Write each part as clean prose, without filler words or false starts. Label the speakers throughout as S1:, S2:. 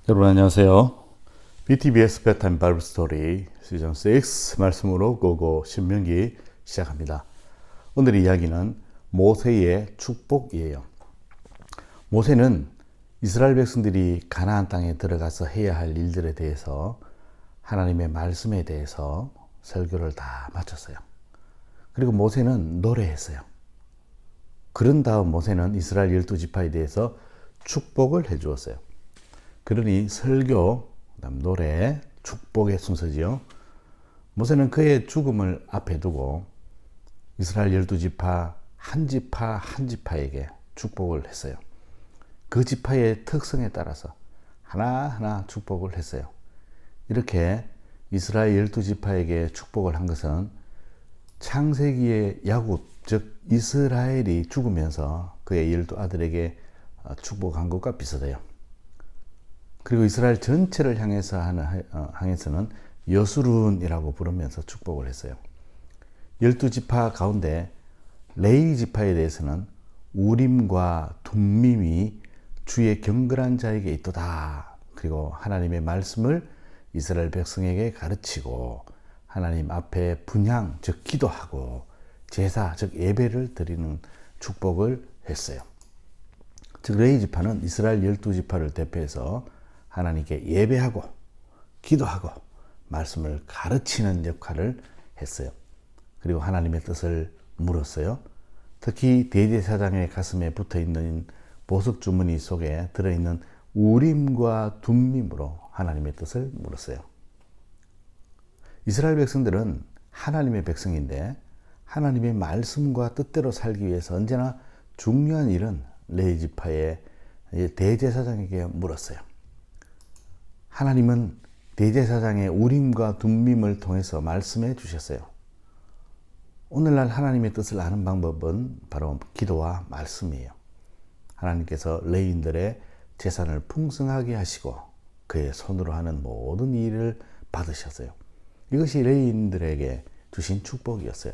S1: 여러분 안녕하세요. BTBS bedtime Bible Story 시즌 6 말씀으로 고고 신명기 시작합니다. 오늘의 이야기는 모세의 축복이에요. 모세는 이스라엘 백성들이 가나안 땅에 들어가서 해야 할 일들에 대해서 하나님의 말씀에 대해서 설교를 다 마쳤어요. 그리고 모세는 노래했어요. 그런 다음 모세는 이스라엘 12지파에 대해서 축복을 해 주었어요. 그러니 설교, 그다음 노래, 축복의 순서지요. 모세는 그의 죽음을 앞에 두고 이스라엘 12지파 한 지파 한 지파에게 축복을 했어요. 그 지파의 특성에 따라서 하나하나 축복을 했어요. 이렇게 이스라엘 12지파에게 축복을 한 것은 창세기의 야곱, 즉 이스라엘이 죽으면서 그의 12아들에게 축복한 것과 비슷해요. 그리고 이스라엘 전체를 향해서는 여수룬이라고 부르면서 축복을 했어요. 12지파 가운데 레위 지파에 대해서는 우림과 둠밈이 주의 경건한 자에게 있도다. 그리고 하나님의 말씀을 이스라엘 백성에게 가르치고 하나님 앞에 분향, 즉 기도하고 제사, 즉 예배를 드리는 축복을 했어요. 즉 레위 지파는 이스라엘 12지파를 대표해서 하나님께 예배하고 기도하고 말씀을 가르치는 역할을 했어요. 그리고 하나님의 뜻을 물었어요. 특히 대제사장의 가슴에 붙어있는 보석 주머니 속에 들어있는 우림과 둠밈으로 하나님의 뜻을 물었어요. 이스라엘 백성들은 하나님의 백성인데 하나님의 말씀과 뜻대로 살기 위해서 언제나 중요한 일은 레위 지파의 대제사장에게 물었어요. 하나님은 대제사장의 우림과 둠밈을 통해서 말씀해 주셨어요. 오늘날 하나님의 뜻을 아는 방법은 바로 기도와 말씀이에요. 하나님께서 레위인들의 재산을 풍성하게 하시고 그의 손으로 하는 모든 일을 받으셨어요. 이것이 레위인들에게 주신 축복이었어요.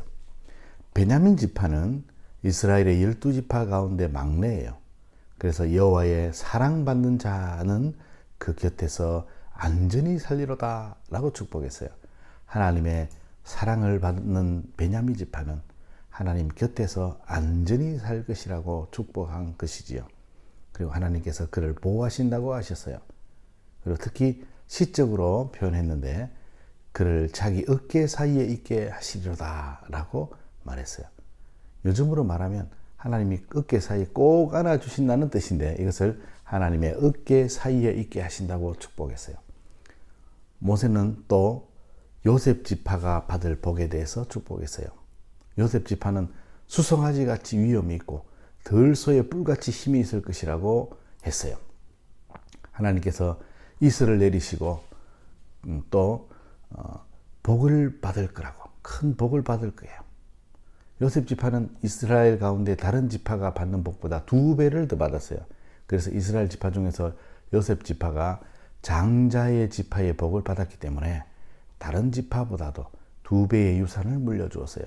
S1: 베냐민 지파는 이스라엘의 12지파 가운데 막내예요. 그래서 여호와의 사랑받는 자는 그 곁에서 안전히 살리로다 라고 축복했어요. 하나님의 사랑을 받는 베냐민 지파는 하나님 곁에서 안전히 살 것이라고 축복한 것이지요. 그리고 하나님께서 그를 보호하신다고 하셨어요. 그리고 특히 시적으로 표현했는데 그를 자기 어깨 사이에 있게 하시리로다 라고 말했어요. 요즘으로 말하면 하나님이 어깨 사이에 꼭 안아주신다는 뜻인데 이것을 하나님의 어깨 사이에 있게 하신다고 축복했어요. 모세는 또 요셉 지파가 받을 복에 대해서 축복했어요. 요셉 지파는 수송아지 같이 위엄이 있고 들소의 뿔같이 힘이 있을 것이라고 했어요. 하나님께서 이슬을 내리시고 또 복을 받을 거라고, 큰 복을 받을 거예요. 요셉 지파는 이스라엘 가운데 다른 지파가 받는 복보다 2배를 더 받았어요. 그래서 이스라엘 지파 중에서 요셉 지파가 장자의 지파의 복을 받았기 때문에 다른 지파보다도 2배의 유산을 물려주었어요.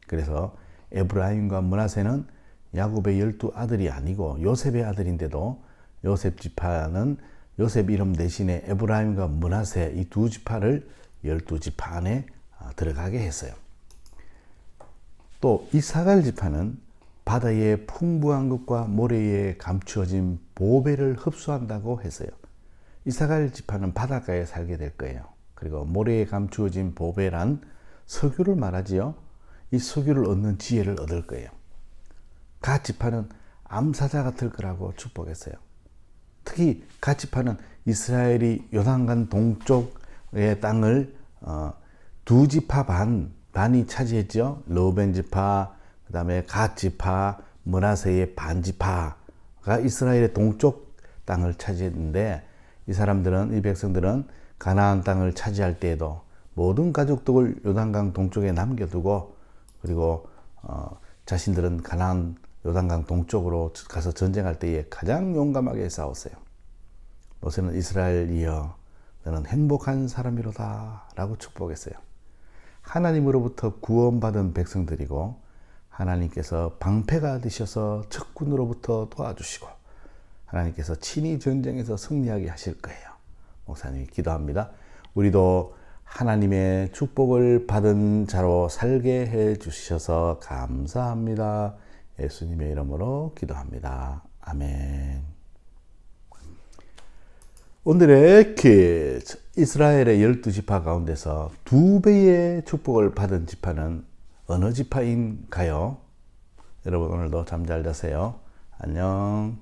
S1: 그래서 에브라임과 므낫세는 야곱의 12아들이 아니고 요셉의 아들인데도 요셉 지파는 요셉 이름 대신에 에브라임과 므낫세 이 두 지파를 12지파 안에 들어가게 했어요. 또 이사갈 지파는 바다의 풍부한 것과 모래에 감추어진 보배를 흡수한다고 했어요. 이사갈 지파는 바닷가에 살게 될 거예요. 그리고 모래에 감추어진 보배란 석유를 말하지요. 이 석유를 얻는 지혜를 얻을 거예요. 갓 지파는 암사자 같을 거라고 축복했어요. 특히 갓 지파는 이스라엘이 요단강 동쪽의 땅을 2지파 반이 차지했죠. 르우벤 지파, 그 다음에 갓 지파, 므낫세의 반 지파가 이스라엘의 동쪽 땅을 차지했는데 이 백성들은 가나안 땅을 차지할 때에도 모든 가족들을 요단강 동쪽에 남겨두고 그리고 자신들은 가나안 요단강 동쪽으로 가서 전쟁할 때에 가장 용감하게 싸웠어요. 모세는 이스라엘이여 너는 행복한 사람이로다 라고 축복했어요. 하나님으로부터 구원받은 백성들이고 하나님께서 방패가 되셔서 적군으로부터 도와주시고 하나님께서 친히 전쟁에서 승리하게 하실 거예요. 목사님이 기도합니다. 우리도 하나님의 축복을 받은 자로 살게 해 주셔서 감사합니다. 예수님의 이름으로 기도합니다. 아멘. 오늘의 퀴즈. 이스라엘의 12지파 가운데서 2배의 축복을 받은 지파는 어느 지파인가요? 여러분 오늘도 잠 잘 자세요. 안녕.